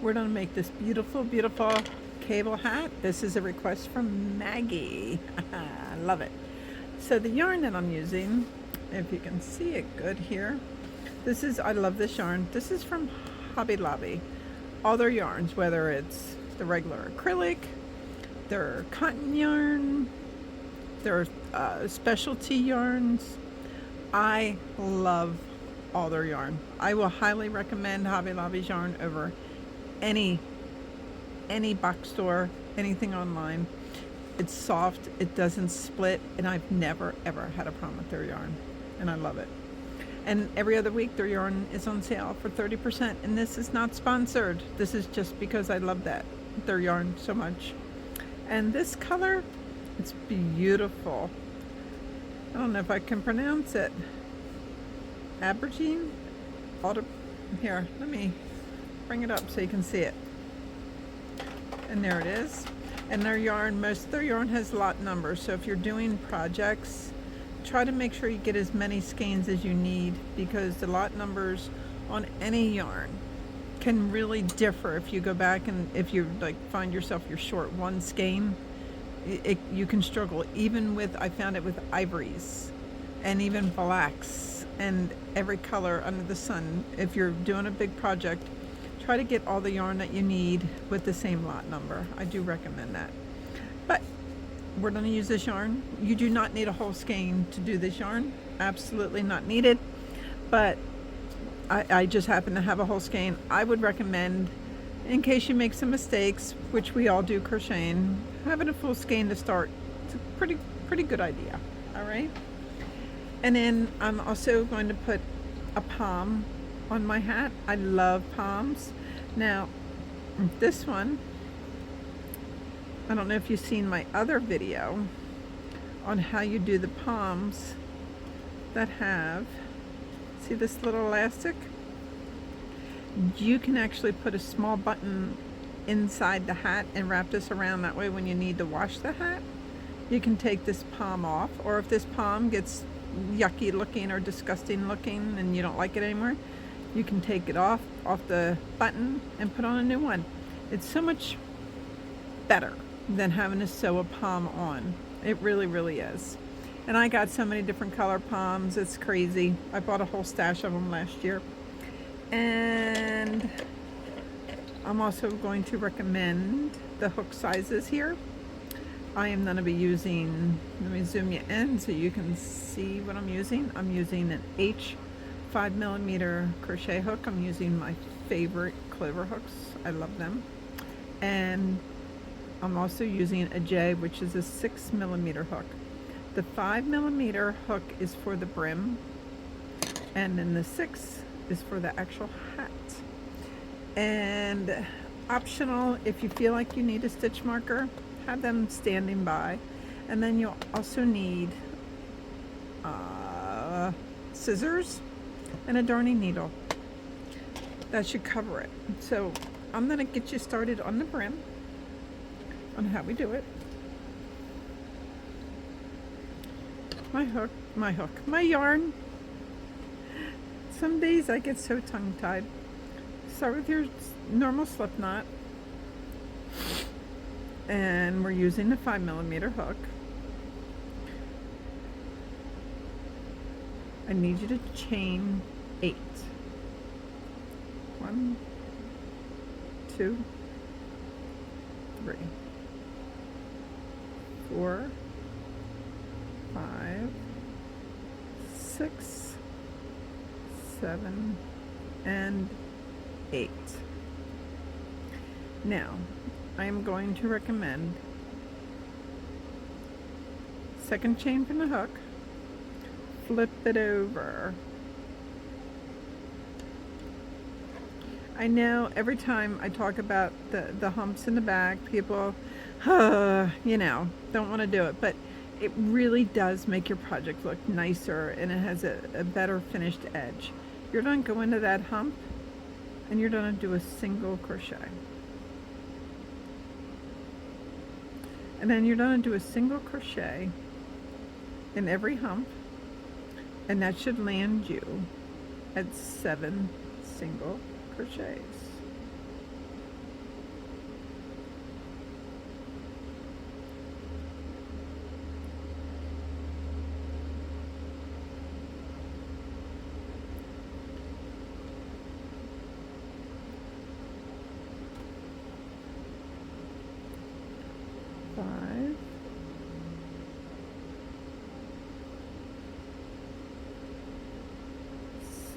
We're going to make this beautiful, beautiful cable hat. This is a request from Maggie. I love it. So the yarn that I'm using, if you can see it good here, I love this yarn. This is from Hobby Lobby. All their yarns, whether it's the regular acrylic, their cotton yarn, their specialty yarns. I love all their yarn. I will highly recommend Hobby Lobby's yarn over any box store, anything online. It's soft, it doesn't split, and I've never ever had a problem with their yarn, and I love it. And every other week their yarn is on sale for 30%, and this is not sponsored. This is just because I love their yarn so much. And this color, it's beautiful. I don't know if I can pronounce it. Aubergine? Here, let me bring it up so you can see it. And there it is. And their yarn, most of their yarn has lot numbers, so if you're doing projects, try to make sure you get as many skeins as you need, because the lot numbers on any yarn can really differ. If you go back and if you find yourself you're short one skein, you can struggle. Even with, I found it with ivories and even blacks and every color under the sun. If you're doing a big project, try to get all the yarn that you need with the same lot number. I do recommend that. But we're going to use this yarn. You do not need a whole skein to do this yarn. Absolutely not needed. But I just happen to have a whole skein. I would recommend, in case you make some mistakes, which we all do crocheting, having a full skein to start. It's a pretty good idea. All right. And then I'm also going to put a palm on my hat. I love palms. Now, this one, I don't know if you've seen my other video on how you do the palms that have, see this little elastic? You can actually put a small button inside the hat and wrap this around. That way when you need to wash the hat, you can take this palm off. Or if this palm gets yucky looking or disgusting looking and you don't like it anymore, you can take it off the button and put on a new one. It's so much better than having to sew a palm on. It really, really is. And I got so many different color palms, it's crazy. I bought a whole stash of them last year. And I'm also going to recommend the hook sizes here. I am going to be using, let me zoom you in so you can see what I'm using. I'm using an H 5mm crochet hook. I'm using my favorite clover hooks. I love them. And I'm also using a J, which is a 6mm hook. The 5mm hook is for the brim, and then the 6 is for the actual hat. And optional, if you feel like you need a stitch marker, have them standing by. And then you'll also need scissors and a darning needle. That should cover it. So I'm going to get you started on the brim, on how we do it. My yarn. Some days I get so tongue-tied. Start with your normal slip knot. And we're using the 5mm hook. I need you to chain 8. 1, 2, 3, 4, 5, 6, 7, and 8. Now, I am going to recommend second chain from the hook, flip it over. I know every time I talk about the humps in the back, people, you know, don't want to do it, but it really does make your project look nicer, and it has a better finished edge. You're going to go into that hump and you're going to do a single crochet. And then you're going to do a single crochet in every hump, and that should land you at 7 single crochets.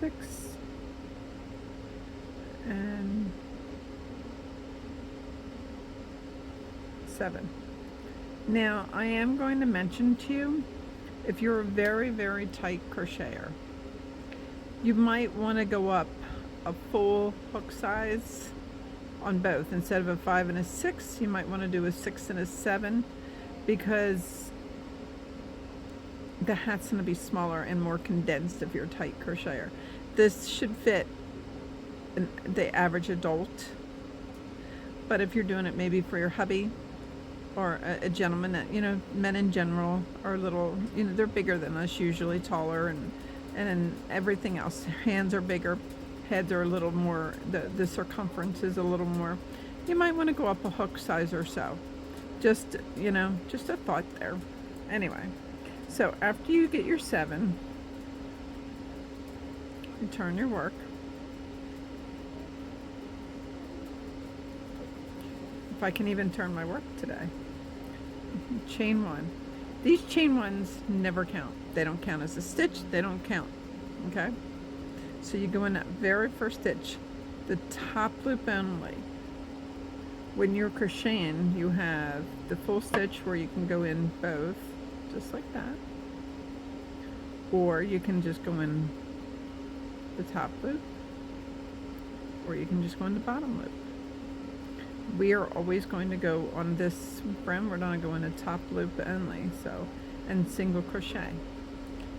6 and 7. Now I am going to mention to you, if you're a very, very tight crocheter, you might want to go up a full hook size on both. Instead of a 5 and a 6, you might want to do a 6 and a 7, because the hat's going to be smaller and more condensed if you're a tight crocheter. This should fit the average adult, but if you're doing it maybe for your hubby or a gentleman, that, you know, men in general are a little, you know, they're bigger than us, usually taller, and everything else. Their hands are bigger, heads are a little more, the circumference is a little more. You might want to go up a hook size or so. Just, you know, just a thought there. Anyway, so after you get your 7, you turn your work. If I can even turn my work today. Chain 1. These chain 1s never count. They don't count as a stitch. They don't count. Okay? So you go in that very first stitch, the top loop only. When you're crocheting, you have the full stitch where you can go in both, just like that. Or you can just go in the top loop, or you can just go in the bottom loop. We are always going to go on this brim, we're going to go in a top loop only, so, and single crochet.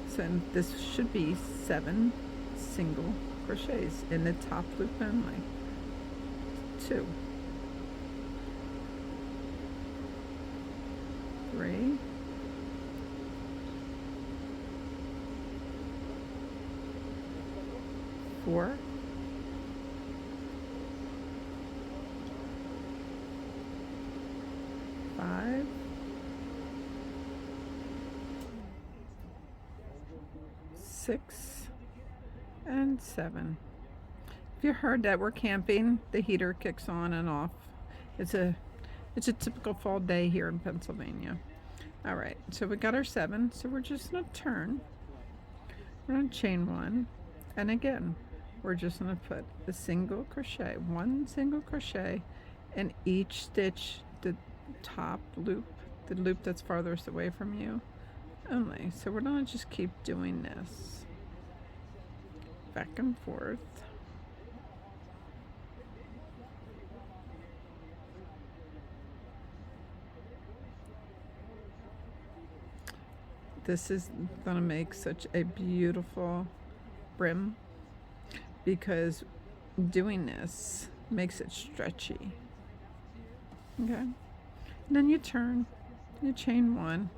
So this should be 7 single crochets in the top loop only. 2, 3, 4, 5, 6, and 7. If you heard that we're camping, the heater kicks on and off. It's a typical fall day here in Pennsylvania. All right, so we got our 7, so we're just gonna turn. We're gonna chain 1, and again, we're just gonna put a single crochet, 1 single crochet in each stitch, the top loop, the loop that's farthest away from you only. So we're gonna just keep doing this back and forth. This is gonna make such a beautiful brim, because doing this makes it stretchy. Okay, and then you turn, you chain 1,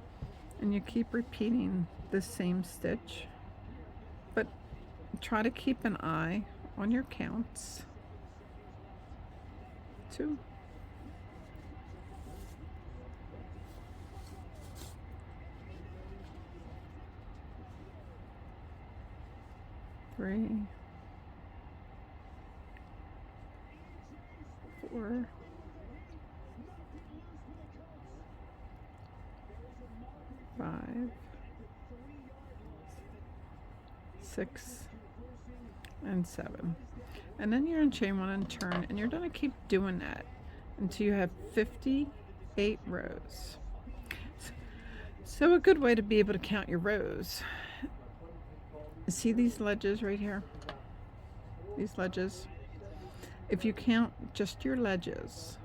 and you keep repeating the same stitch, but try to keep an eye on your counts. 2, 3, 4, 5, 6, and 7. And then you're in chain 1 and turn, and you're going to keep doing that until you have 58 rows. So a good way to be able to count your rows, see these ledges right here? These ledges? If you count just your ledges,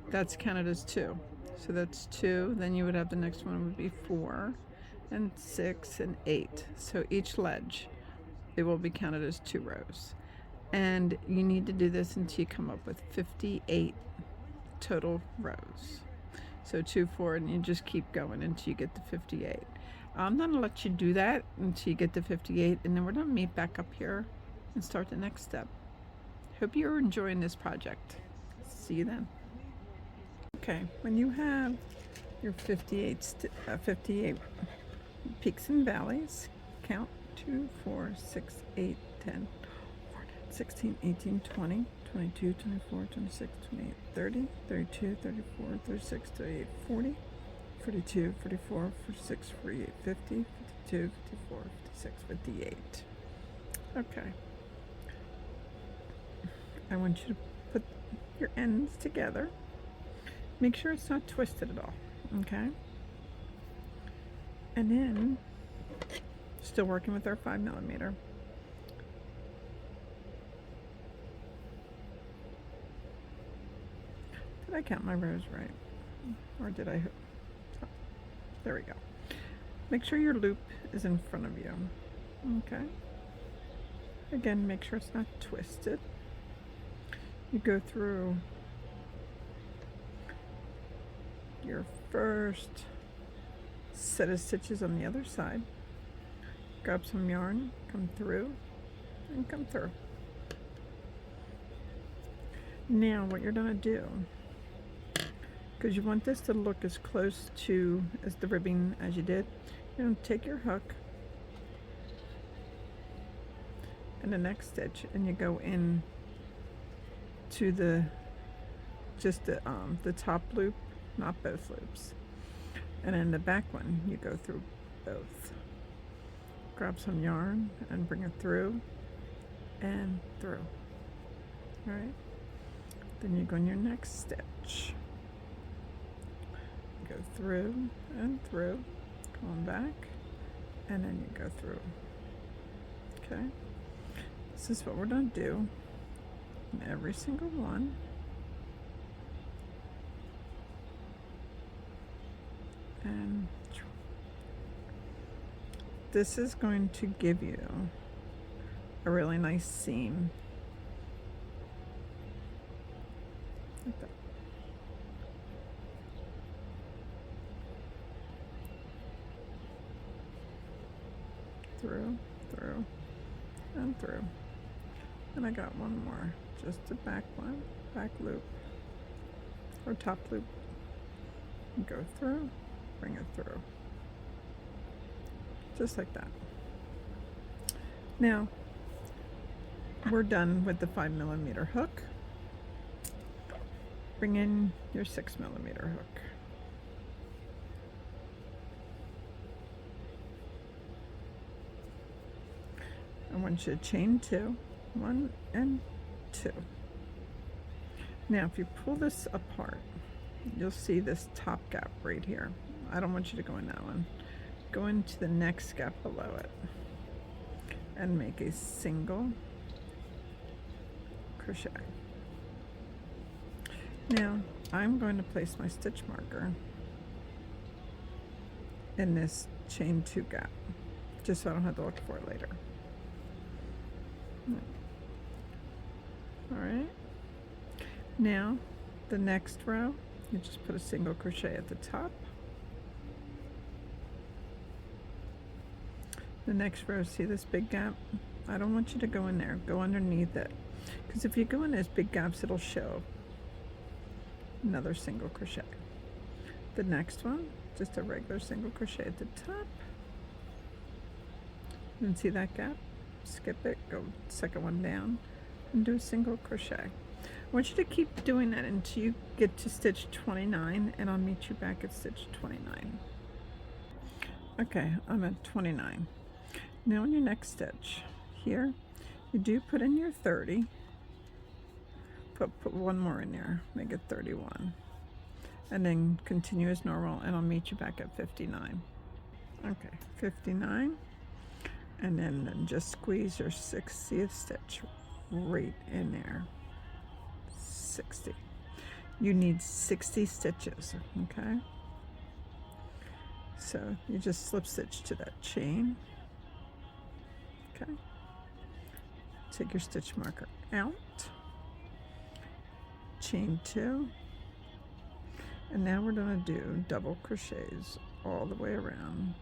that's counted as 2. So that's 2, then you would have the next one would be 4, and 6, and 8. So each ledge, it will be counted as 2 rows. And you need to do this until you come up with 58 total rows. So 2, 4, and you just keep going until you get to 58. I'm going to let you do that until you get to 58, and then we're going to meet back up here and start the next step. Hope you're enjoying this project. See you then. Okay, when you have your 58 peaks and valleys, count 2, 4, 6, 8, 10, 16, 18, 20, 22, 24, 26, 28, 30, 32, 34, 36, 38, 40, 42, 44, 46, 48, 50, 52, 54, 56, 58. Okay. I want you to put your ends together. Make sure it's not twisted at all, okay? And then, still working with our 5mm. Did I count my rows right? Or did I? Oh, there we go. Make sure your loop is in front of you, okay? Again, make sure it's not twisted. You go through your first set of stitches on the other side, grab some yarn, come through, and come through. Now what you're gonna do, because you want this to look as close to as the ribbing as you did, you're gonna take your hook and the next stitch, and you go in to the top loop, not both loops, and in the back one you go through both. Grab some yarn and bring it through and through. All right, then you go in your next stitch, go through and through, come on back, and then you go through. Okay, this is what we're going to do in every single one. And this is going to give you a really nice seam. Like that. Through, through, and through. And I got one more, just a back one, back loop, or top loop. Go through, bring it through. Just like that. Now, we're done with the 5mm hook. Bring in your 6mm hook. I want you to chain 2, 1 and 2. Now, if you pull this apart, you'll see this top gap right here. I don't want you to go in that one. Go into the next gap below it and make a single crochet. Now, I'm going to place my stitch marker in this chain 2 gap, just so I don't have to look for it later. All right. Now, the next row, you just put a single crochet at the top. The next row, see this big gap? I don't want you to go in there. Go underneath it, because if you go in those big gaps, it'll show. Another single crochet. The next one, just a regular single crochet at the top. And see that gap? Skip it, go second one down, and do a single crochet. I want you to keep doing that until you get to stitch 29, and I'll meet you back at stitch 29. Okay, I'm at 29. Now in your next stitch, here, you do put in your 30, put one more in there, make it 31, and then continue as normal, and I'll meet you back at 59. Okay, 59, and then just squeeze your 60th stitch right in there. 60. You need 60 stitches, okay? So you just slip stitch to that chain. Okay. Take your stitch marker out, chain 2, and now we're going to do double crochets all the way around,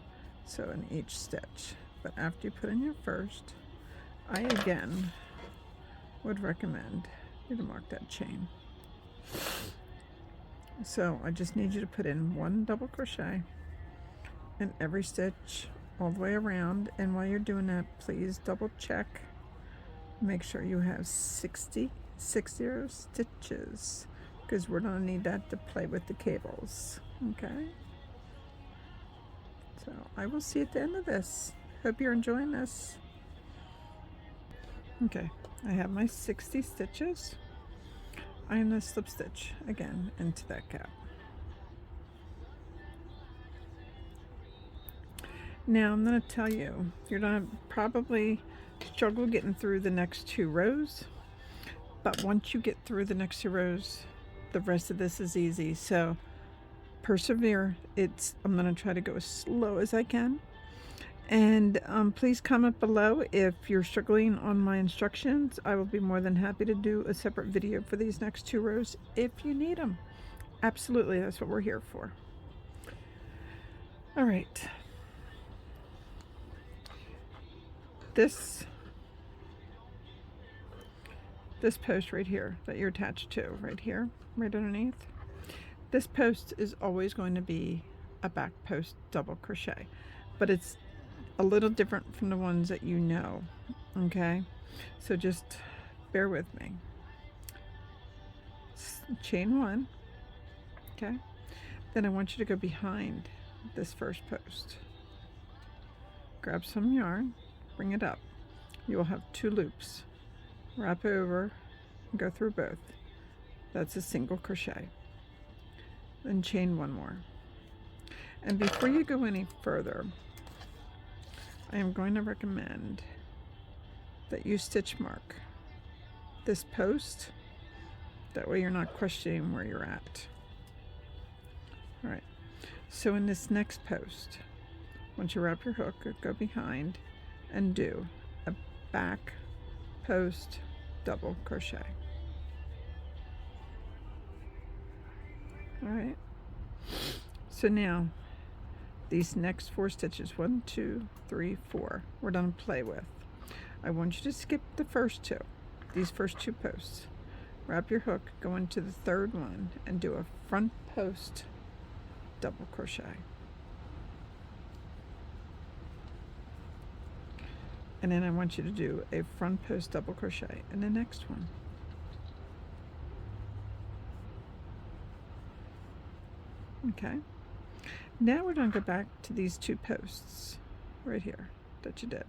so in each stitch. But after you put in your first, I again would recommend you to mark that chain. So I just need you to put in one double crochet in every stitch all the way around, and while you're doing that, please double check, make sure you have 60 stitches, because we're going to need that to play with the cables. Okay, so I will see you at the end of this. Hope you're enjoying this. Okay, I have my 60 stitches. I'm going to slip stitch again into that gap. Now I'm going to tell you, you're going to probably struggle getting through the next 2 rows, but once you get through the next 2 rows, the rest of this is easy. So persevere. I'm going to try to go as slow as I can. And please comment below if you're struggling on my instructions. I will be more than happy to do a separate video for these next 2 rows if you need them. Absolutely, that's what we're here for. All right. This post right here that you're attached to, right here, right underneath, this post is always going to be a back post double crochet, but it's a little different from the ones that you know, okay? So just bear with me. Chain 1, okay? Then I want you to go behind this first post. Grab some yarn, bring it up. You will have 2 loops. Wrap over and go through both. That's a single crochet. Then chain 1 more. And before you go any further, I am going to recommend that you stitch mark this post. That way you're not questioning where you're at. All right, so in this next post, once you wrap your hook, go behind and do a back post double crochet. All right, so now these next 4 stitches, 1, 2, 3, 4, we're going to play with. I want you to skip the first 2, these first 2 posts. Wrap your hook, go into the 3rd one, and do a front post double crochet. And then I want you to do a front post double crochet in the next one. Okay. Now we're going to go back to these 2 posts right here that you did.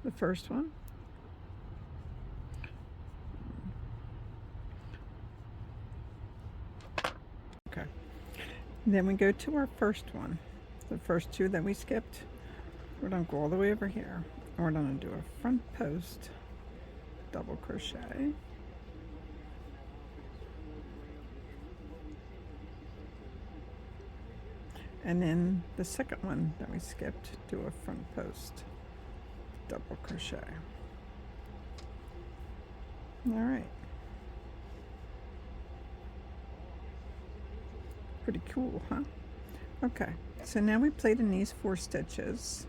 The first one. Okay. Then we go to our first one. The first 2 that we skipped. We're going to go all the way over here. And we're going to do a front post double crochet. And then the second one that we skipped, do a front post double crochet. All right. Pretty cool, huh? Okay, so now we played in these 4 stitches.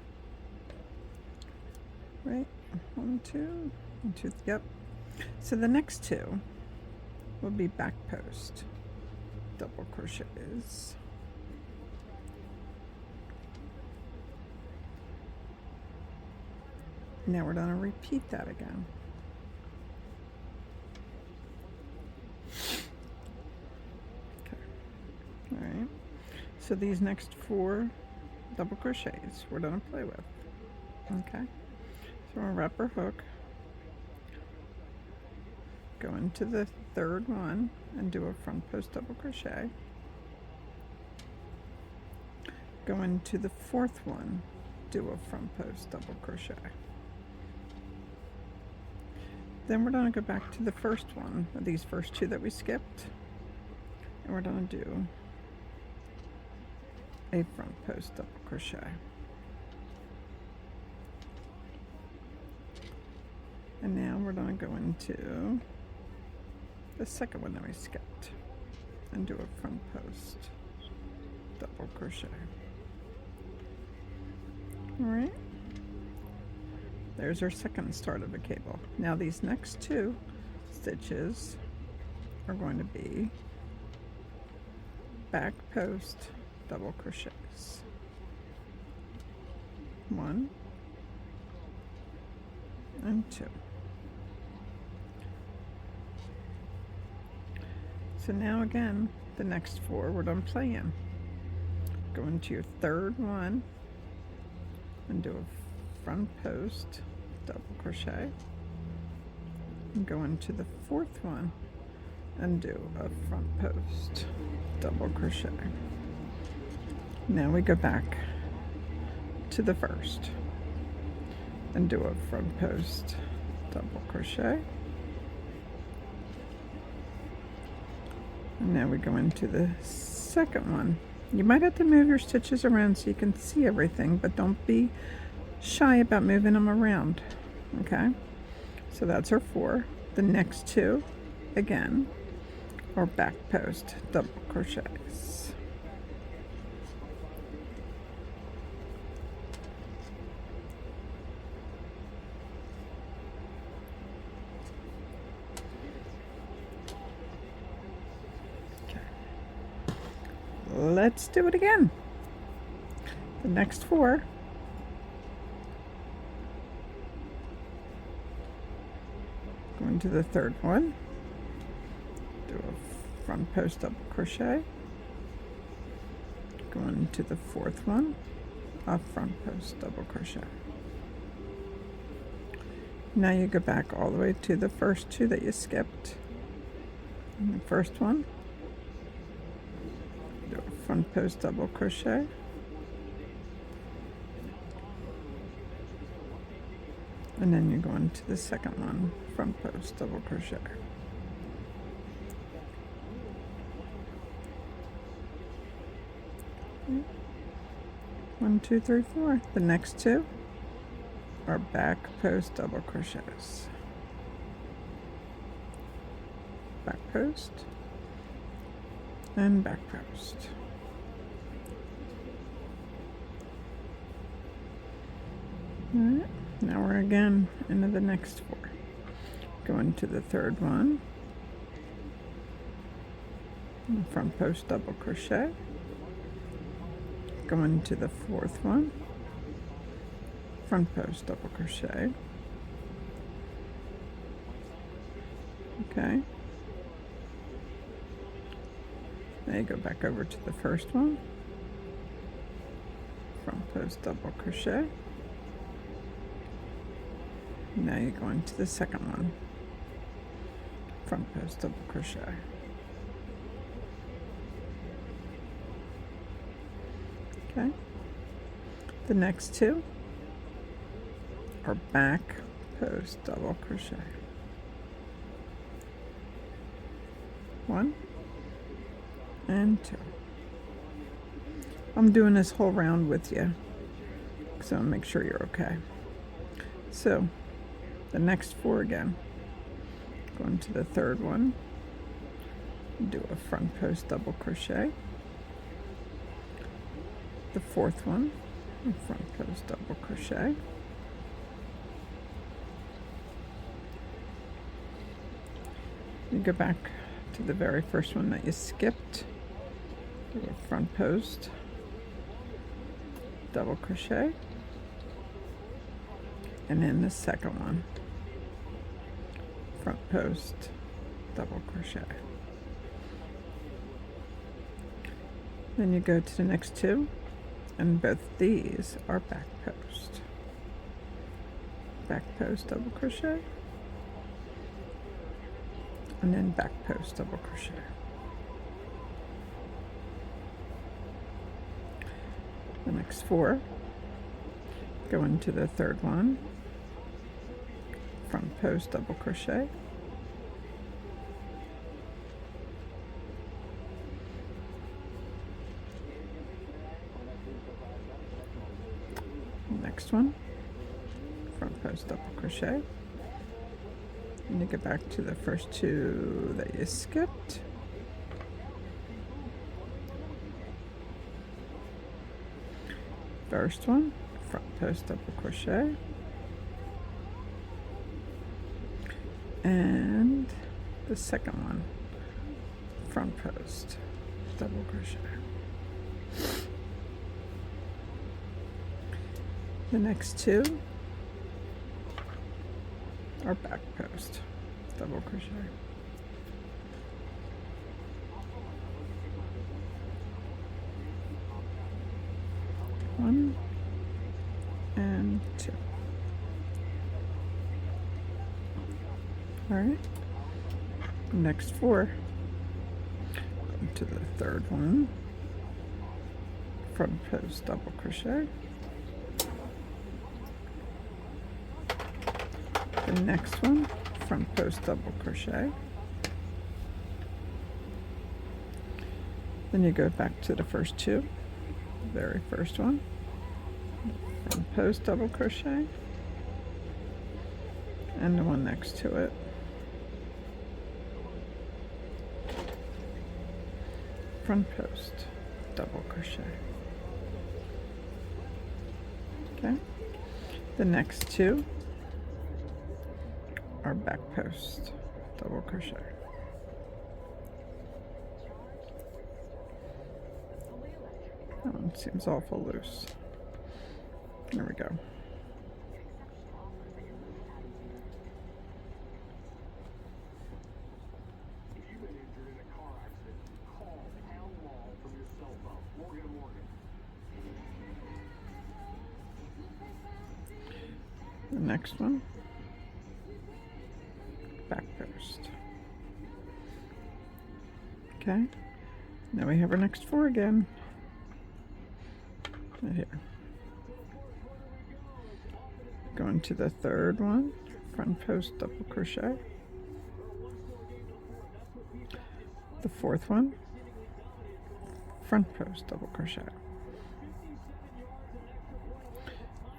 Right, 1, 2, 1, 2, yep. So the next 2 will be back post double crochets. Now we're going to repeat that again. Okay. All right. So these next 4 double crochets we're going to play with. Okay. So we'll wrap our hook, go into the 3rd one and do a front post double crochet. Go into the 4th one, do a front post double crochet. Then we're going to go back to the first one, these first 2 that we skipped, and we're going to do a front post double crochet. And now we're going to go into the second one that we skipped and do a front post double crochet. All right. There's our second start of a cable. Now these next 2 stitches are going to be back post double crochets. 1 and 2. So now again, the next 4 we're going to play in. Go into your 3rd one and do a front post double crochet, and go into the fourth one and do a front post double crochet. Now we go back to the first and do a front post double crochet. And now we go into the second one. You might have to move your stitches around so you can see everything, but don't be shy about moving them around. Okay, so that's our 4. The next 2 again are back post double crochets. Let's do it again. The next 4 go into the third one, do a front post double crochet, go into the fourth one, a front post double crochet. Now you go back all the way to the first 2 that you skipped. In the first one, do a front post double crochet, and then you go into the second one, front post double crochet. Okay. 1, 2, 3, 4. The next 2 are back post double crochets. Back post and back post. All right, now we're again into the next 4. Go into the third one, front post double crochet, go into the fourth one, front post double crochet. Okay, now you go back over to the first one, front post double crochet. Now you go into the second one, front post double crochet. Okay, the next 2 are back post double crochet. 1 and 2. I'm doing this whole round with you, so make sure you're okay. So the next 4 again, go into the third one, do a front post double crochet, the fourth one, a front post double crochet, you go back to the very first one that you skipped, do a front post double crochet, and then the second one, front post double crochet. Then you go to the next 2, and both these are back post double crochet, and then back post double crochet. The next 4 go into the third one, front post double crochet, next one, front post double crochet, and you get back to the first 2 that you skipped, first one, front post double crochet, and the second one, front post double crochet. The next 2 are back post double crochet. 1 and 2. All right, next 4 to the third one, front post double crochet, the next one, front post double crochet, then you go back to the first 2, very first one, front post double crochet, and the one next to it, front post double crochet. Okay, the next 2 are back post double crochet. That one seems awful loose. There we go. The next one, back post. Okay, now we have our next 4 again. Right here. Going to the third one, front post double crochet. The fourth one, front post double crochet.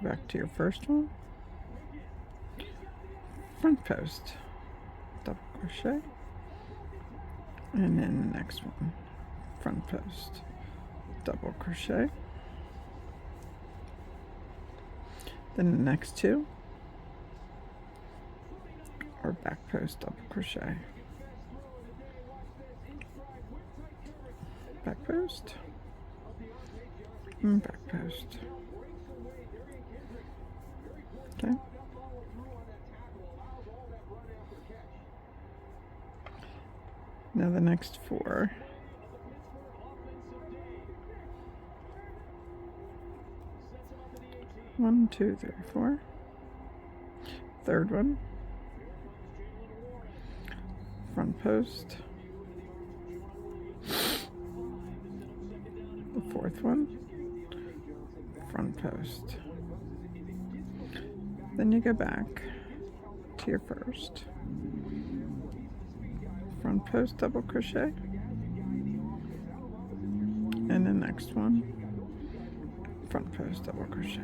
Back to your first one, front post double crochet, and then the next one, front post double crochet, then the next 2 are back post double crochet, back post, and back post. Okay. Now the next 4. One, 2, 3, 4. Third one, front post. The fourth one, front post. Then you go back to your first, front post double crochet, and the next one, front post double crochet.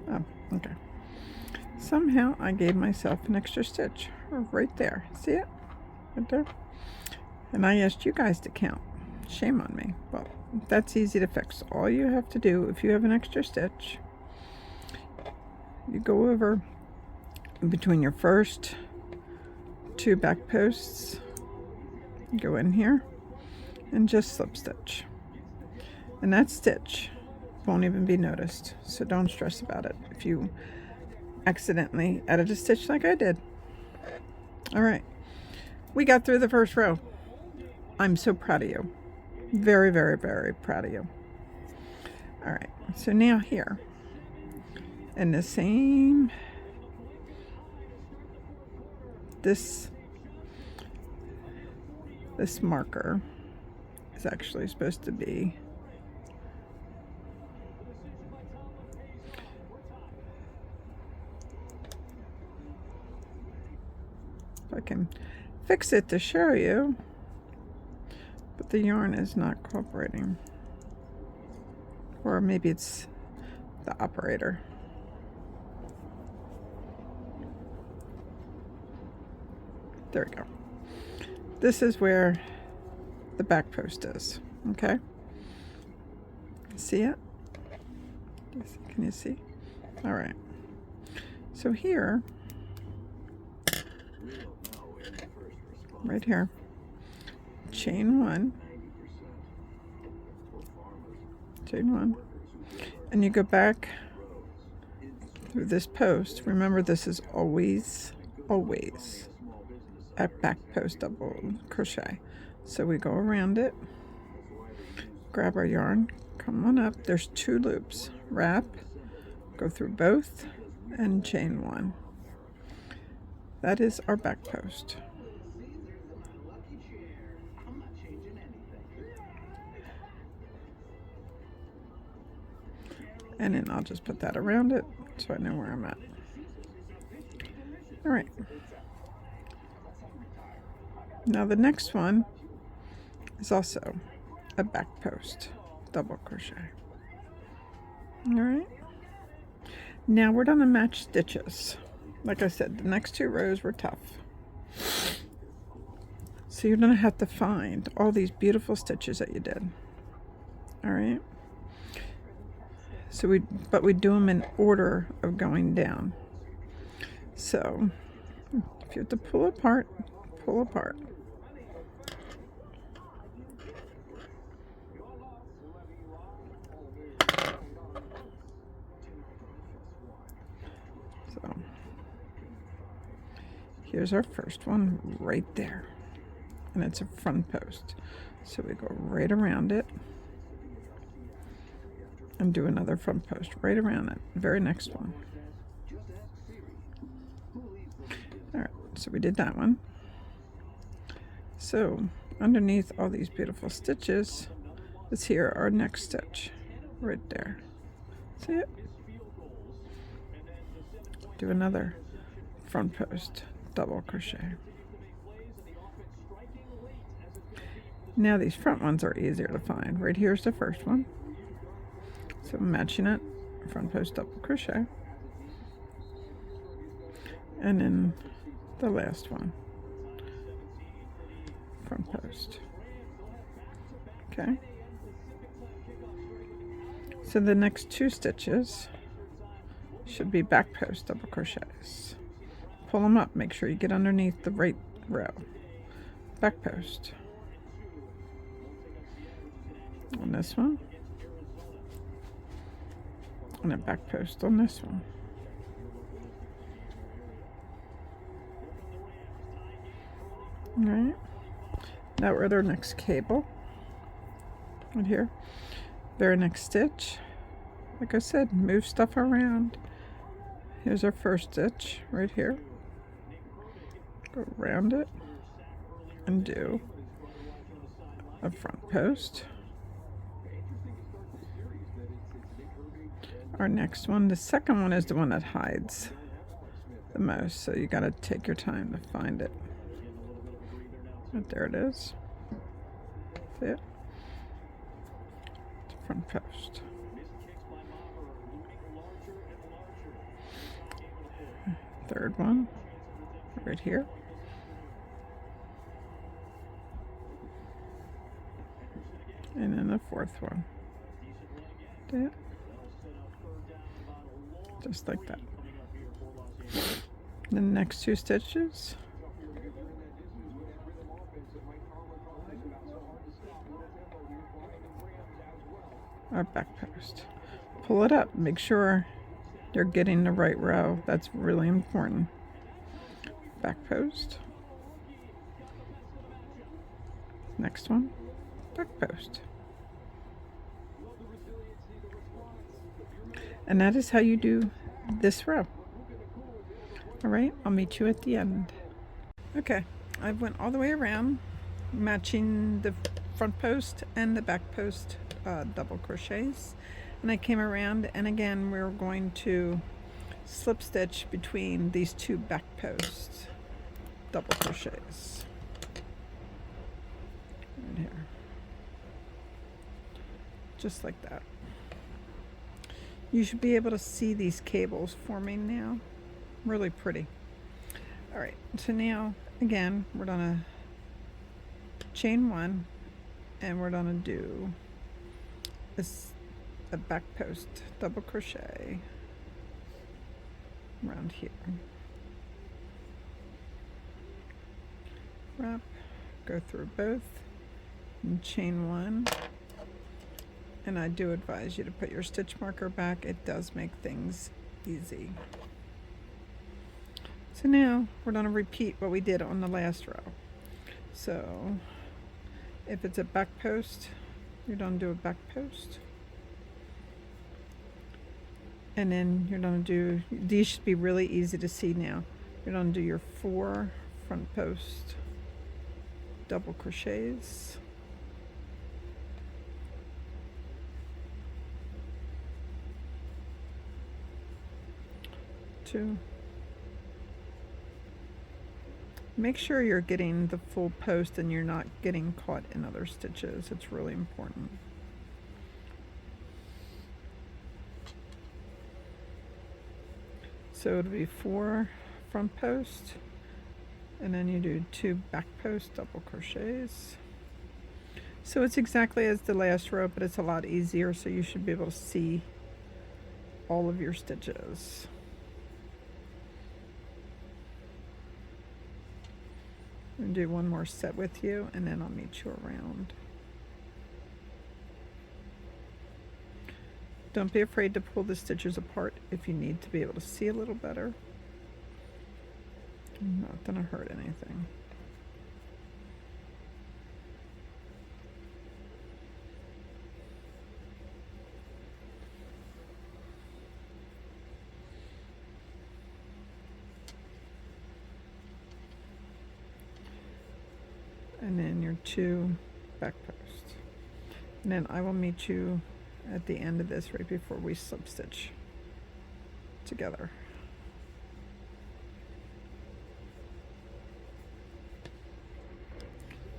Oh, okay. Somehow I gave myself an extra stitch right there. See it? Right there? And I asked you guys to count. Shame on me. Well, that's easy to fix. All you have to do, if you have an extra stitch, you go over between your first 2 back posts, go in here, and just slip stitch. And that stitch won't even be noticed, so don't stress about it if you accidentally added a stitch like I did. All right, we got through the first row. I'm so proud of you. Very, very, very proud of you. All right, so now here, in the same, this marker is actually supposed to be I can fix it to show you, but the yarn is not cooperating. Or maybe it's the operator. There we go. This is where the back post is, okay? See it? Can you see? All right. So here, right here, chain one, and you go back through this post. Remember, this is always a back post double crochet. So we go around it, grab our yarn, come on up. There's 2 loops. Wrap, go through both, and chain 1. That is our back post. And then I'll just put that around it so I know where I'm at. All right. Now the next one is also a back post double crochet. All right. Now we're going to match stitches. Like I said, the next 2 rows were tough. So you're going to have to find all these beautiful stitches that you did. All right. So but we do them in order of going down. So if you have to pull apart, pull apart. So here's our first one right there. And it's a front post. So we go right around it and do another front post right around it. Very next one. All right, so we did that one. So underneath all these beautiful stitches is here our next stitch right there. See it? Do another front post double crochet. Now these front ones are easier to find. Right here's the first one. So I'm matching it, front post double crochet. And then the last one, front post. Okay. So the next 2 stitches should be back post double crochets. Pull them up, make sure you get underneath the right row. Back post. On this one. And a back post on this one. Alright. Now we're at our next cable. Right here. Very next stitch. Like I said, move stuff around. Here's our first stitch right here. Go around it and do a front post. Our next one, the second one is the one that hides the most, so you got to take your time to find it. But there it is. See it? It's a front post. Third one, right here. And then the fourth one. See it? Just like that. The next 2 stitches are back post. Pull it up, make sure you're getting the right row. That's really important. Back post. Next one, back post. And that is how you do this row. All right, I'll meet you at the end. Okay, I went all the way around, matching the front post and the back post double crochets. And I came around, and again, we're going to slip stitch between these 2 back posts double crochets. Right here. Just like that. You should be able to see these cables forming now. Really pretty. All right, so now again we're gonna chain 1 and we're gonna do a back post double crochet around here. Wrap, go through both, and chain 1. And I do advise you to put your stitch marker back. It does make things easy. So now we're going to repeat what we did on the last row. So If it's a back post, you're going to do a back post. And then you're going to do, these should be really easy to see now. You're going to do your 4 front post double crochets. 2. Make sure you're getting the full post and you're not getting caught in other stitches. It's really important. So it'll be 4 front post, and then you do 2 back post double crochets. So it's exactly as the last row, but it's a lot easier, so you should be able to see all of your stitches. I'm going to do one more set with you, and then I'll meet you around. Don't be afraid to pull the stitches apart if you need to be able to see a little better. I'm not going to hurt anything. And then your 2 back posts. And then I will meet you at the end of this right before we slip stitch together.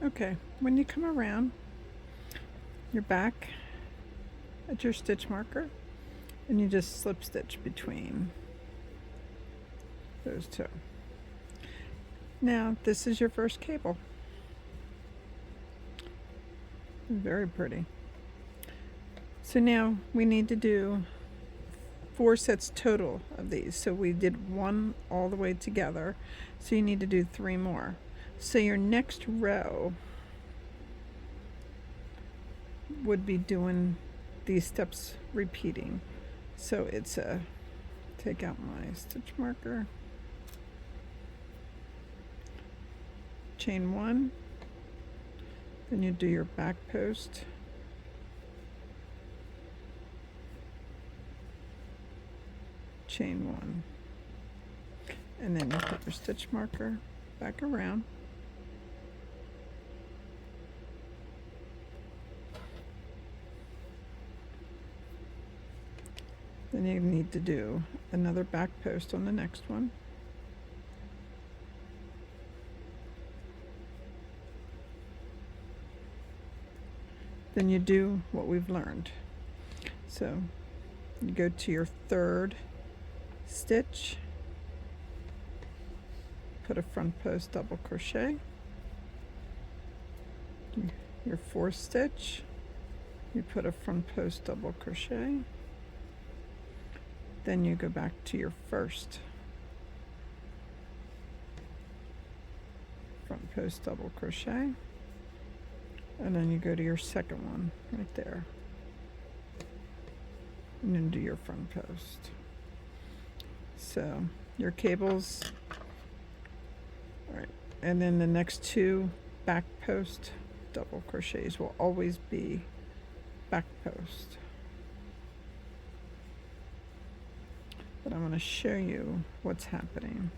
Okay, when you come around, you're back at your stitch marker and you just slip stitch between those 2. Now this is your first cable. Very pretty. So now we need to do 4 sets total of these. So we did 1 all the way together. So you need to do 3 more. So your next row would be doing these steps repeating. So it's a, take out my stitch marker, chain 1, then you do your back post, chain 1, and then you put your stitch marker back around, then you need to do another back post on the next one, then you do what we've learned. So you go to your 3rd stitch, put a front post double crochet, your 4th stitch, you put a front post double crochet, then you go back to your 1st front post double crochet, and then you go to your 2nd one right there, and then do your front post. So your cables, all right, and then the next 2 back post double crochets will always be back post. But I'm going to show you what's happening.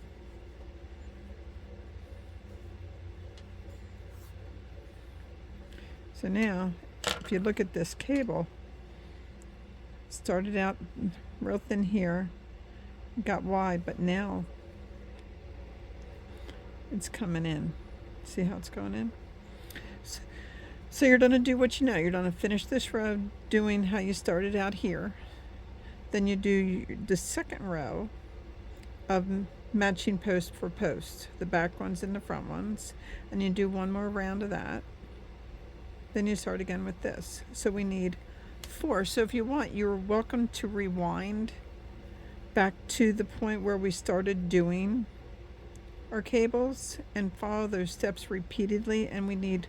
So now, if you look at this cable, started out real thin here, got wide, but now it's coming in. See how it's going in? So you're going to do what you know. You're going to finish this row doing how you started out here. Then you do the 2nd row of matching post for post, the back ones and the front ones, and you do 1 more round of that. Then you start again with this. So we need 4. So if you want, you're welcome to rewind back to the point where we started doing our cables and follow those steps repeatedly, and we need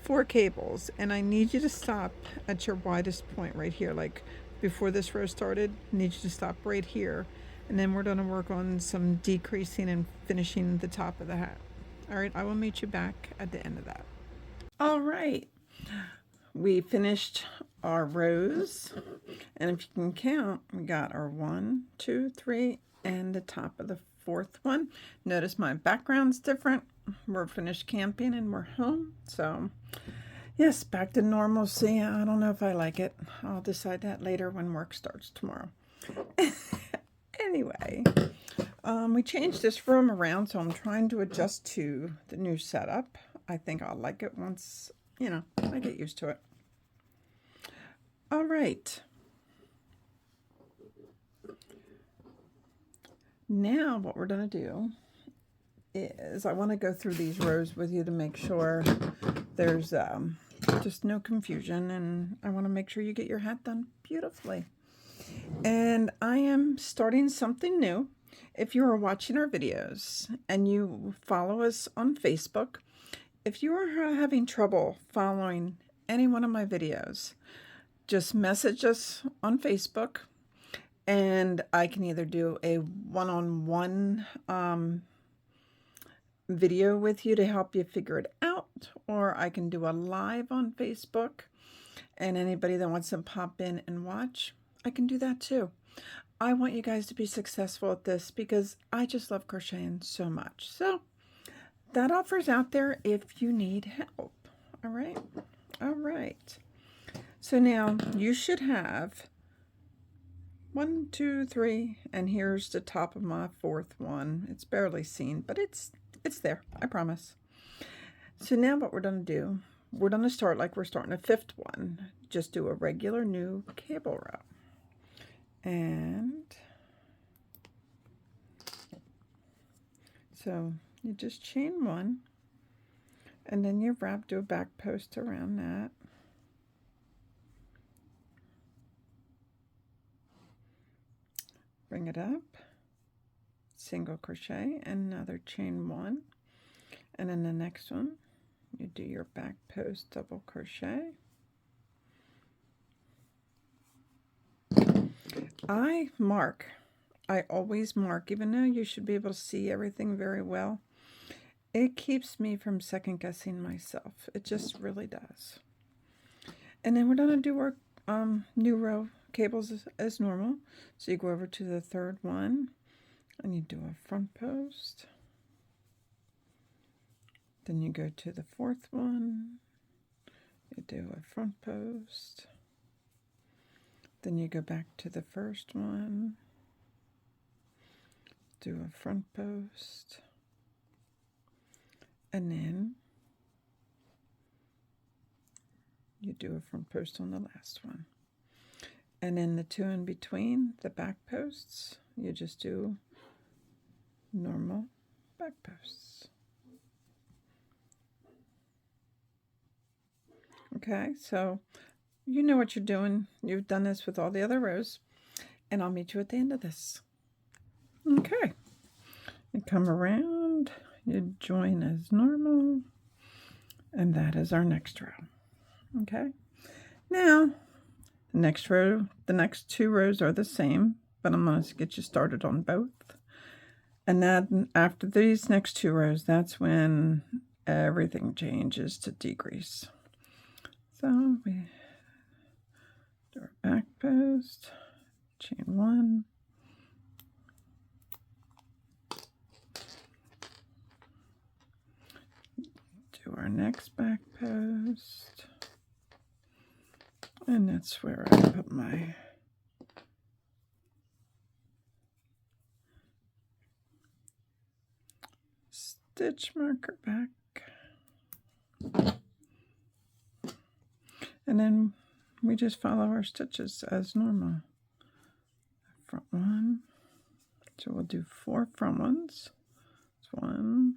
4 cables, and I need you to stop at your widest point right here, like before this row started. I need you to stop right here, and then we're going to work on some decreasing and finishing the top of the hat. All right, I will meet you back at the end of that. All right, We finished our rows, and if you can count, we got our 1, 2, 3, and the top of the 4th one. Notice my background's different. We're finished camping and we're home, so yes, back to normalcy. I don't know if I like it. I'll decide that later when work starts tomorrow. Anyway, we changed this room around, so I'm trying to adjust to the new setup. I think I'll like it once, I get used to it. All right. Now what we're going to do is I want to go through these rows with you to make sure there's just no confusion, and I want to make sure you get your hat done beautifully. And I am starting something new. If you are watching our videos and you follow us on Facebook, if you are having trouble following any one of my videos, just message us on Facebook, and I can either do a one-on-one video with you to help you figure it out, or I can do a live on Facebook, and anybody that wants to pop in and watch, I can do that too. I want you guys to be successful at this because I just love crocheting so much. So that offer's out there if you need help. All right. All right. So now you should have 1, 2, 3, and here's the top of my 4th one. It's barely seen, but it's there, I promise. So now what we're going to do, we're going to start like we're starting a 5th one. Just do a regular new cable row. And so you just chain 1, and then you do a back post around that. Bring it up, single crochet, another chain 1, and then the next one you do your back post double crochet. I always mark, even though you should be able to see everything very well. It keeps me from second guessing myself. It just really does. And then we're going to do our new row cables as normal. So you go over to the 3rd one and you do a front post. Then you go to the 4th one. You do a front post. Then you go back to the 1st one. Do a front post. And then you do a front post on the last one. And then the 2 in between, the back posts, you just do normal back posts. Okay, so you know what you're doing. You've done this with all the other rows, and I'll meet you at the end of this. Okay, you come around, you join as normal, and that is our next row. Okay, now the next row, the next 2 rows are the same, but I'm going to get you started on both. And then after these next 2 rows, that's when everything changes to decrease. So we do our back post, chain 1, do our next back post, and that's where I put my stitch marker back. And then we just follow our stitches as normal. Front 1. So we'll do 4 front ones. That's 1.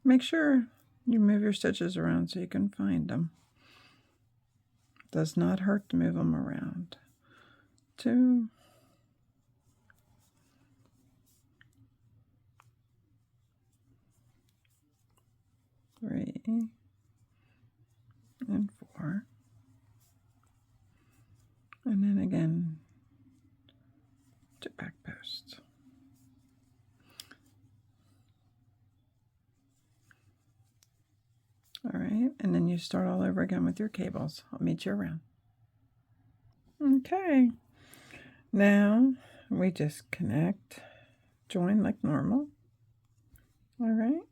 Make sure you move your stitches around so you can find them. Does not hurt to move them around. 2. 3. And 4. And then again to back post. All right, and then you start all over again with your cables. I'll meet you around. Okay, now we just connect, join like normal. All right.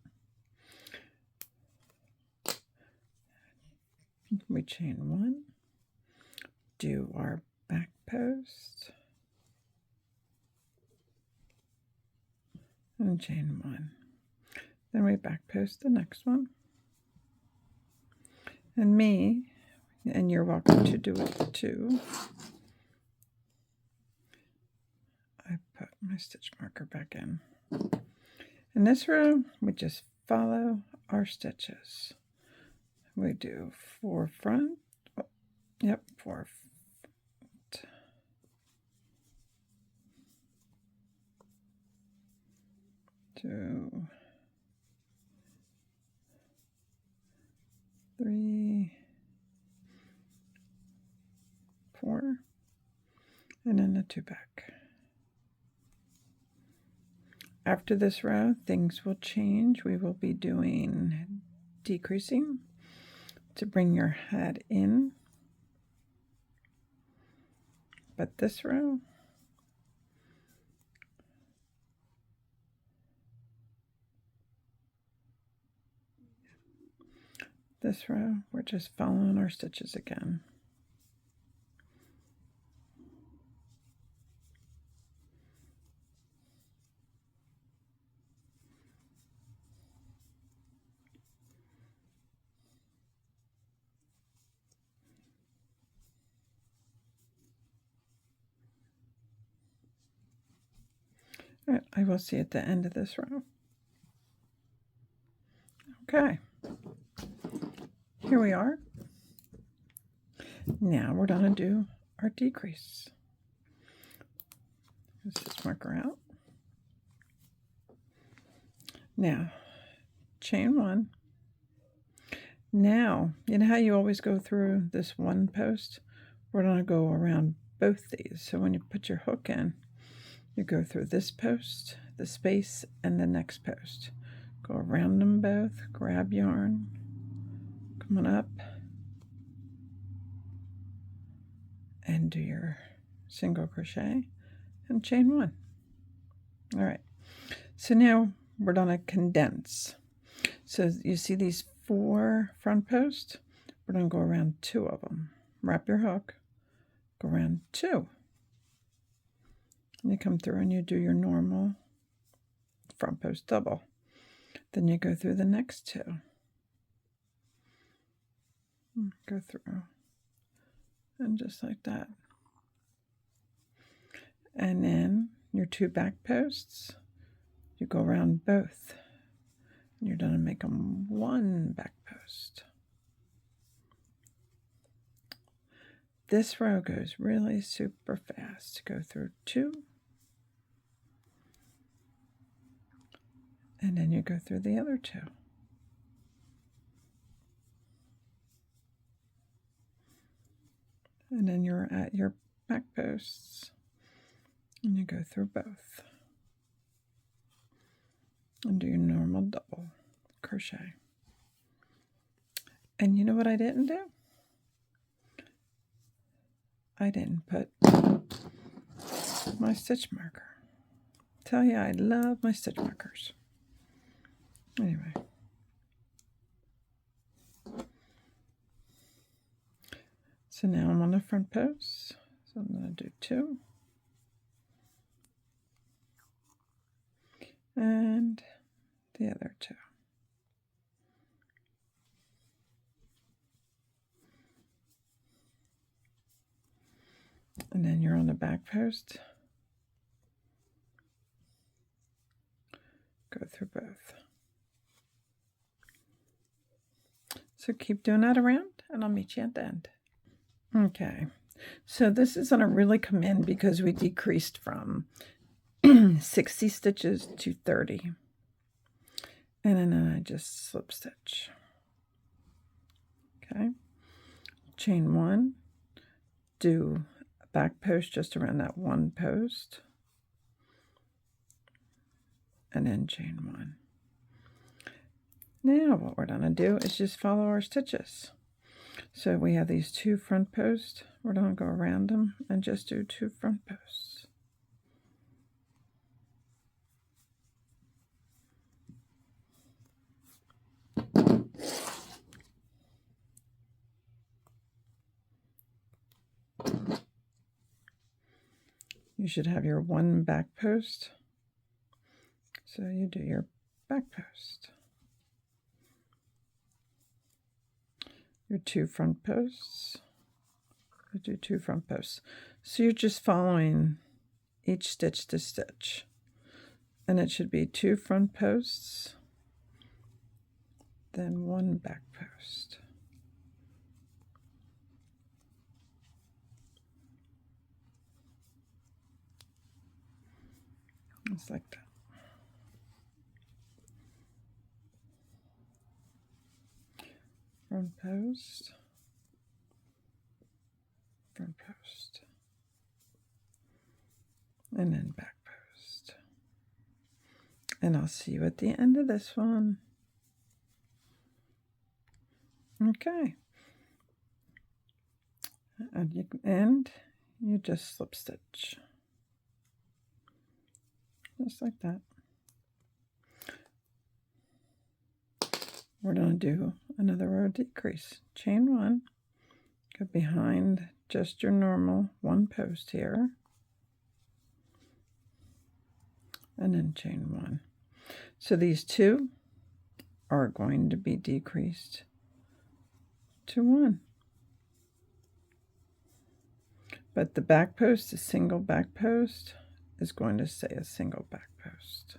We chain 1, do our back post, and chain 1. Then we back post the next one. And you're welcome to do it too. I put my stitch marker back in. In this row, we just follow our stitches. We do 4 front, 4 front, 2, 3, 4, and then the 2 back. After this row, things will change. We will be doing decreasing to bring your head in. But this row, we're just following our stitches again. All right, I will see you at the end of this row. Okay, here we are. Now we're going to do our decrease. Let's just marker out. Now, chain 1. Now, you know how you always go through this one post? We're going to go around both these. So when you put your hook in, you go through this post, the space, and the next post. Go around them both, grab yarn, come on up, and do your single crochet and chain 1. All right, so now we're going to condense. So you see these 4 front posts? We're going to go around 2 of them. Wrap your hook, go around 2. And you come through and you do your normal front post double. Then you go through the next 2. Go through. And just like that. And then your 2 back posts, you go around both. And you're going to make them 1 back post. This row goes really super fast. Go through 2. And then you go through the other 2. And then you're at your back posts. And you go through both. And do your normal double crochet. And you know what I didn't do? I didn't put my stitch marker. Tell you, I love my stitch markers. Anyway. So now I'm on the front post. So I'm going to do 2. And the other 2. And then you're on the back post. Go through both. So keep doing that around, and I'll meet you at the end. Okay, so this is going to really come in because we decreased from 60 stitches to 30. And then I just slip stitch. Okay, chain 1, do a back post just around that 1 post, and then chain 1. Now what we're going to do is just follow our stitches. So we have these 2 front posts. We're going to go around them and just do 2 front posts. You should have your 1 back post. So you do your back post. Your 2 front posts. You do 2 front posts. So you're just following each stitch to stitch. And it should be 2 front posts, then 1 back post. Just like that. Front post, front post, and then back post. And I'll see you at the end of this one. Okay. At the end, you just slip stitch. Just like that. We're going to do another row decrease. Chain 1, go behind just your normal 1 post here, and then chain 1. So these 2 are going to be decreased to 1. But the back post, a single back post, is going to stay a single back post.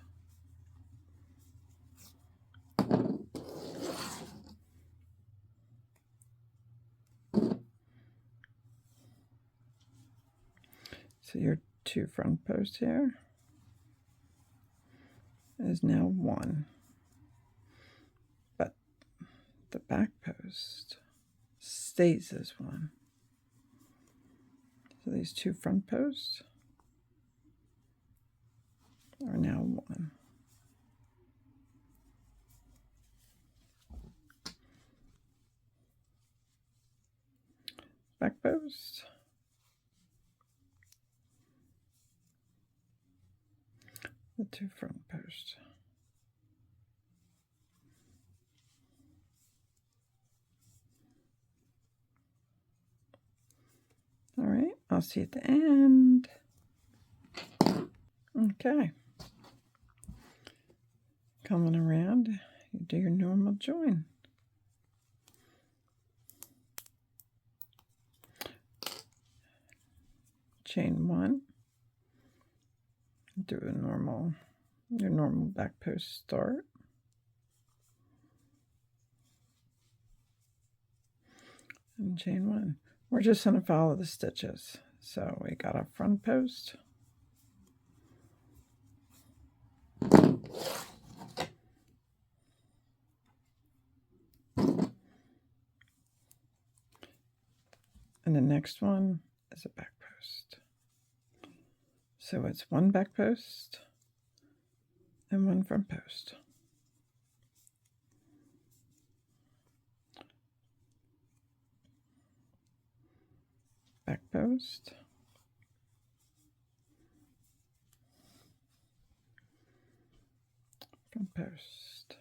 So your 2 front posts here is now 1. But the back post stays as 1. So these 2 front posts are now 1. Back post. The 2 front posts. All right, I'll see you at the end. Okay. Coming around, you do your normal join. Chain 1. Do a your normal back post start. And chain 1. We're just going to follow the stitches. So we got a front post. And the next one is a back post. So it's 1 back post and 1 front post. Back post. Front post.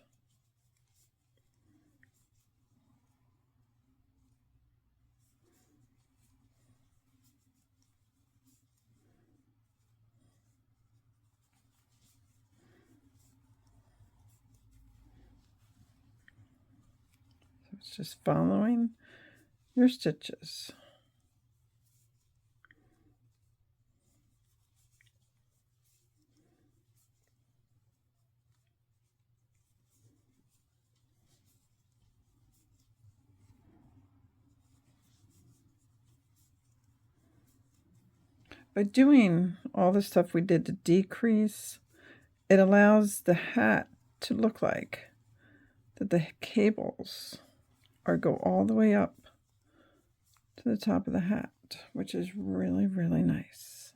So it's just following your stitches. By doing all the stuff we did to decrease, it allows the hat to look like that the cables go all the way up to the top of the hat, which is really, really nice.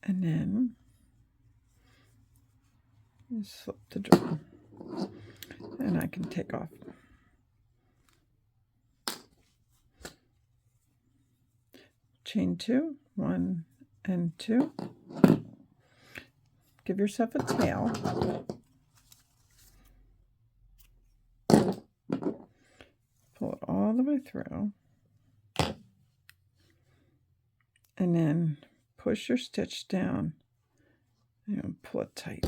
And then you slip the drum, and I can take off. Chain 2, 1 and 2. Give yourself a tail. Pull it all the way through. And then push your stitch down and pull it tight.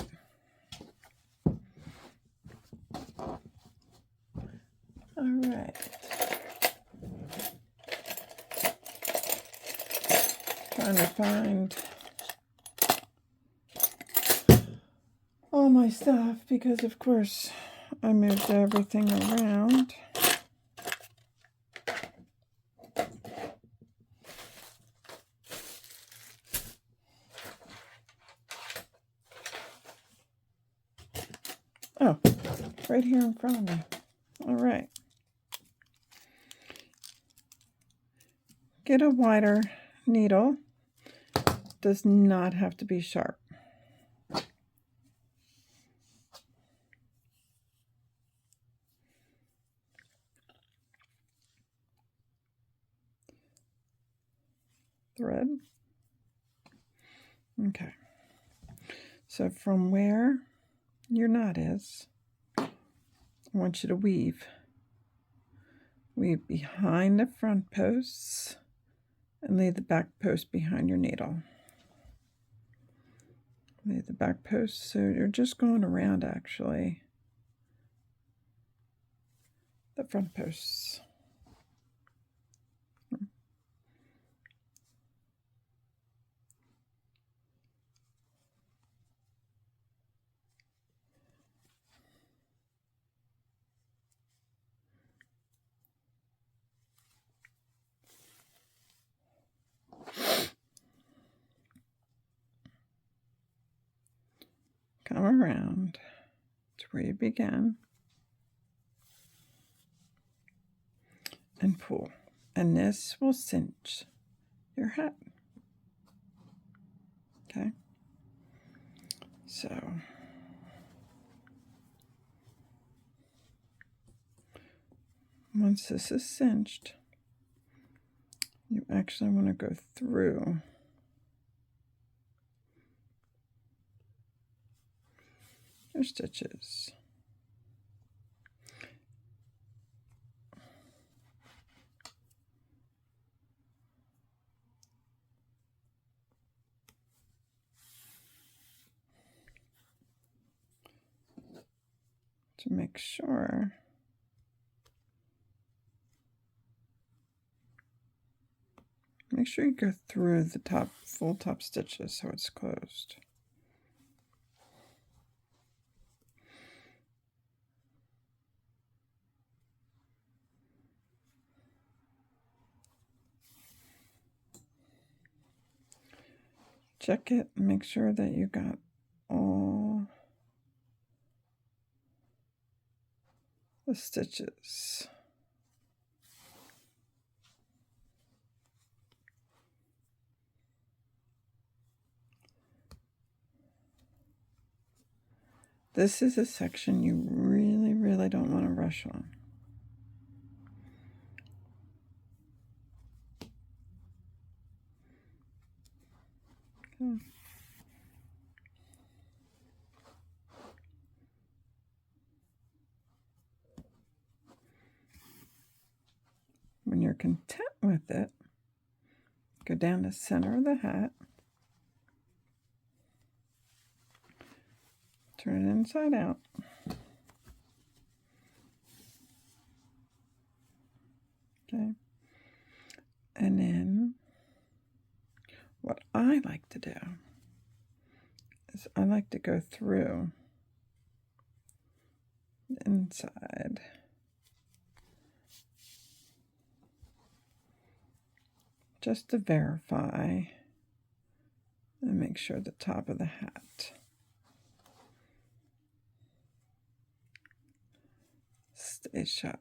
All right. Trying to find all my stuff because, of course, I moved everything around. Oh, right here in front of me. All right. Get a wider needle. Does not have to be sharp. Thread. Okay. So from where your knot is, I want you to weave. Weave behind the front posts and leave the back post behind your needle. Leave the back post, so you're just going around actually the front posts. Come around to where you began and pull, and this will cinch your hat. Okay, so once this is cinched, you actually want to go through your stitches. To make sure you go through the top, full top stitches so it's closed. Check it and make sure that you got all the stitches. This is a section you really, really don't want to rush on. Okay. When you're content with it, go down the center of the hat, turn it inside out, okay, and then what I like to do is I like to go through the inside. Just to verify and make sure the top of the hat stays shut.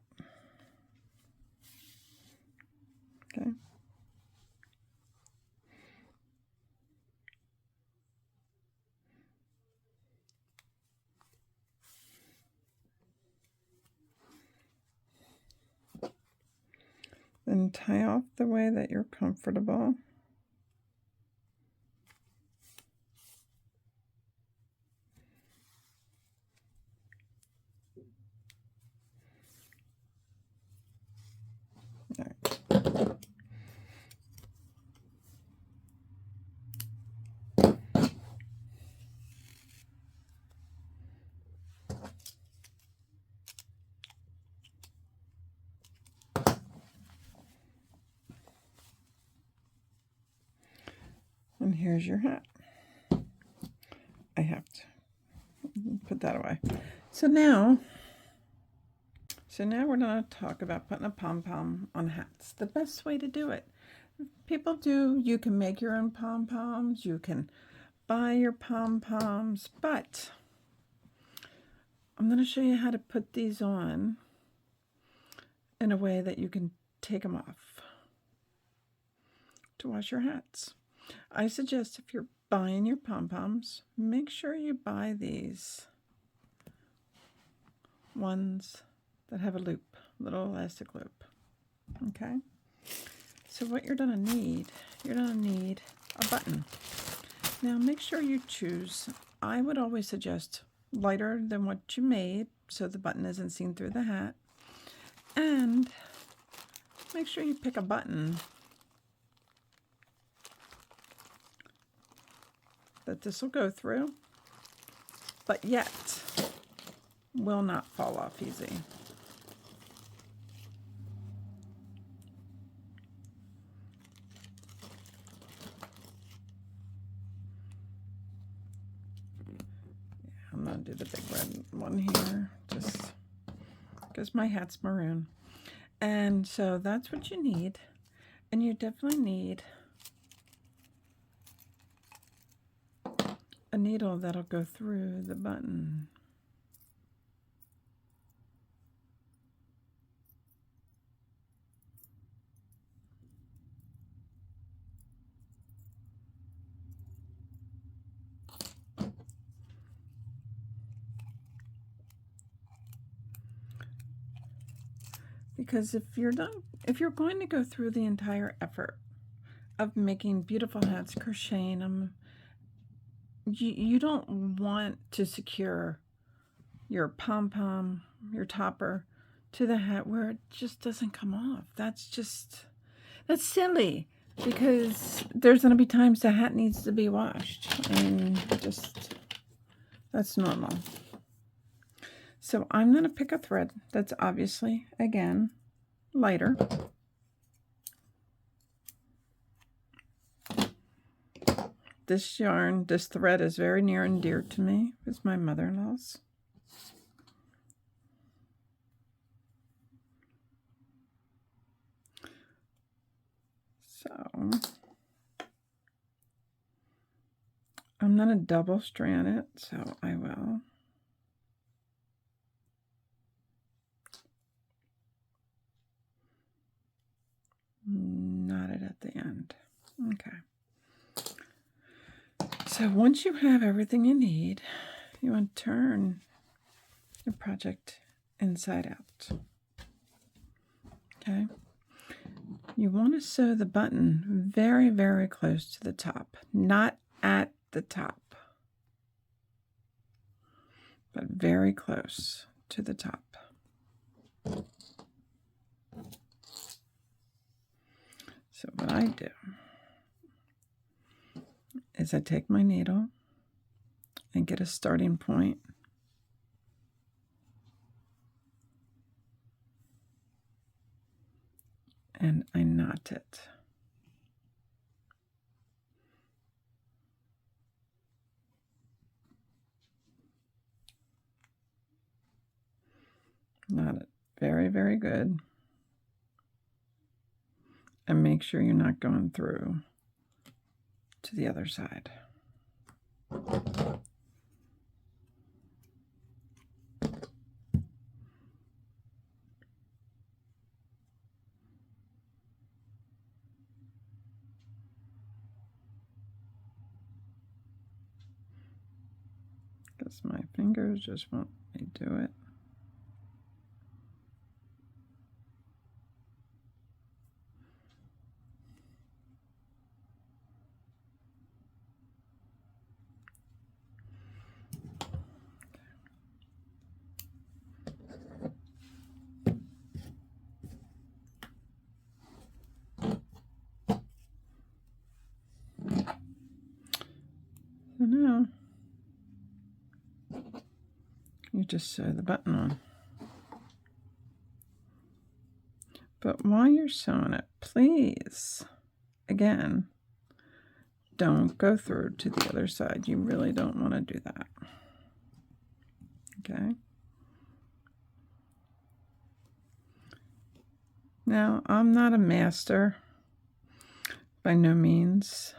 Okay. And tie off the way that you're comfortable. And here's your hat. I have to put that away. So now we're going to talk about putting a pom-pom on hats. The best way to do it. You can make your own pom-poms, you can buy your pom-poms, but I'm going to show you how to put these on in a way that you can take them off to wash your hats. I suggest if you're buying your pom-poms, make sure you buy these ones that have a loop, little elastic loop. Okay? So what you're going to need a button. Now make sure you choose, I would always suggest lighter than what you made so the button isn't seen through the hat. And make sure you pick a button that this will go through, but yet will not fall off easy. I'm going to do the big red one here, just because my hat's maroon. And so that's what you need. And you definitely need a needle that'll go through the button. Because if you're going to go through the entire effort of making beautiful hats, crocheting them, you don't want to secure your pom-pom, your topper to the hat where it just doesn't come off. That's silly, because there's going to be times the hat needs to be washed, and that's normal. So I'm going to pick a thread that's obviously, again, lighter. This yarn, this thread is very near and dear to me. It's my mother-in-law's. So I'm going to double strand it, so I will. Knot it at the end. Okay. So once you have everything you need, you want to turn your project inside out. Okay. You want to sew the button very, very close to the top, not at the top, but very close to the top. So what I do is I take my needle and get a starting point, and I knot it. Knot it very, very good. And make sure you're not going through to the other side. Because my fingers just won't let me do it. now you just sew the button on. But while you're sewing it, please, again, don't go through to the other side. You really don't want to do that. Okay. Now, I'm not a master, by no means,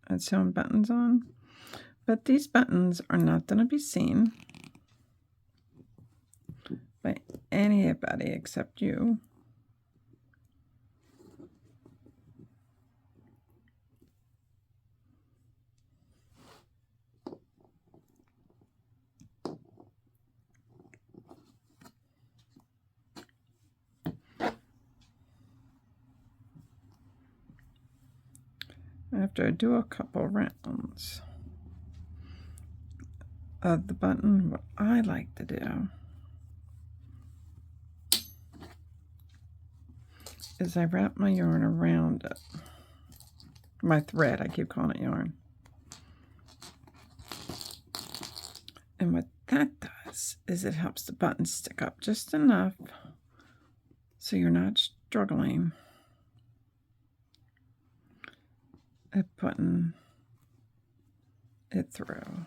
at sewing buttons on, but these buttons are not going to be seen by anybody except you. After I do a couple rounds of the button, what I like to do is I wrap my yarn around it. My thread, I keep calling it yarn. And what that does is it helps the button stick up just enough so you're not struggling at putting it through.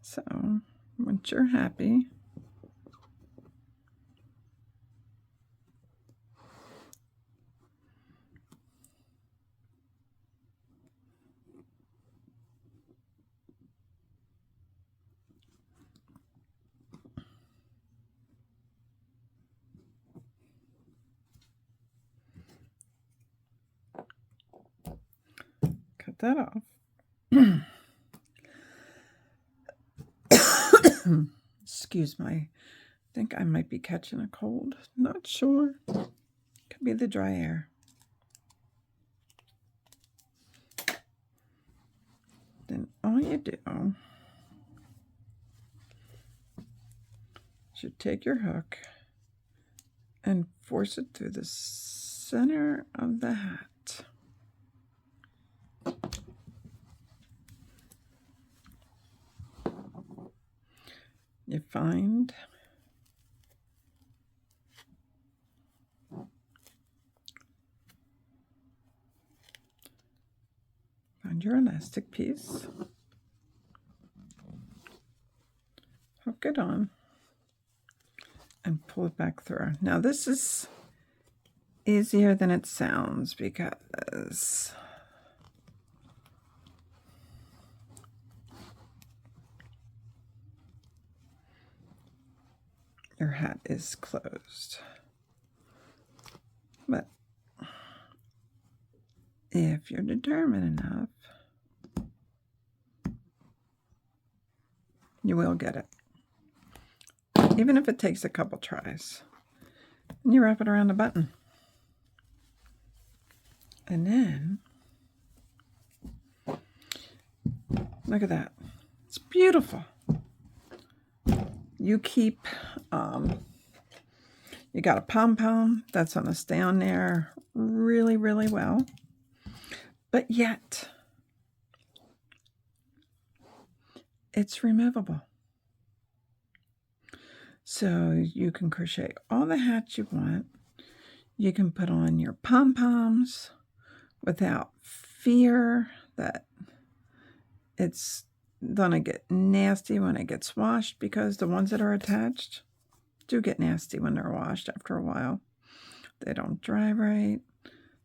So once you're happy, cut that off. Excuse me. I think I might be catching a cold. Not sure. Could be the dry air. Then all you do is you take your hook and force it through the center of the hat. You find your elastic piece, hook it on, and pull it back through. Now this is easier than it sounds because your hat is closed. But if you're determined enough, you will get it. Even if it takes a couple tries. And you wrap it around the button. And then, look at that. It's beautiful. You keep, you got a pom-pom that's going to stay on there really, really well. But yet, it's removable. So you can crochet all the hats you want. You can put on your pom-poms without fear that it's gonna get nasty when it gets washed, because the ones that are attached do get nasty when they're washed after a while. They don't dry right.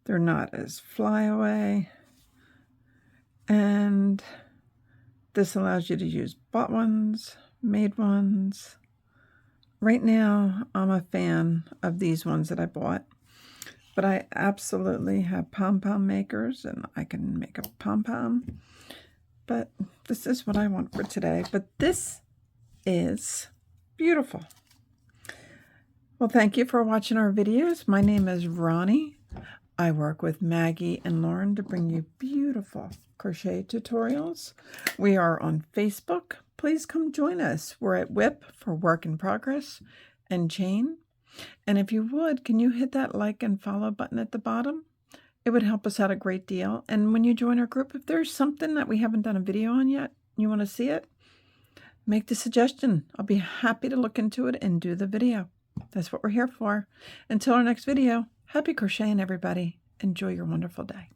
They're not as flyaway. And this allows you to use bought ones, made ones. Right now, I'm a fan of these ones that I bought. But I absolutely have pom-pom makers, and I can make a pom-pom. But this is what I want for today. But this is beautiful. Well, thank you for watching our videos. My name is Ronnie. I work with Maggie and Lauren to bring you beautiful crochet tutorials. We are on Facebook. Please come join us. We're at WIP for Work in Progress and Chain. And if you would, can you hit that like and follow button at the bottom? It would help us out a great deal. And when you join our group, if there's something that we haven't done a video on yet, you want to see it, make the suggestion. I'll be happy to look into it and do the video. That's what we're here for. Until our next video, happy crocheting, everybody. Enjoy your wonderful day.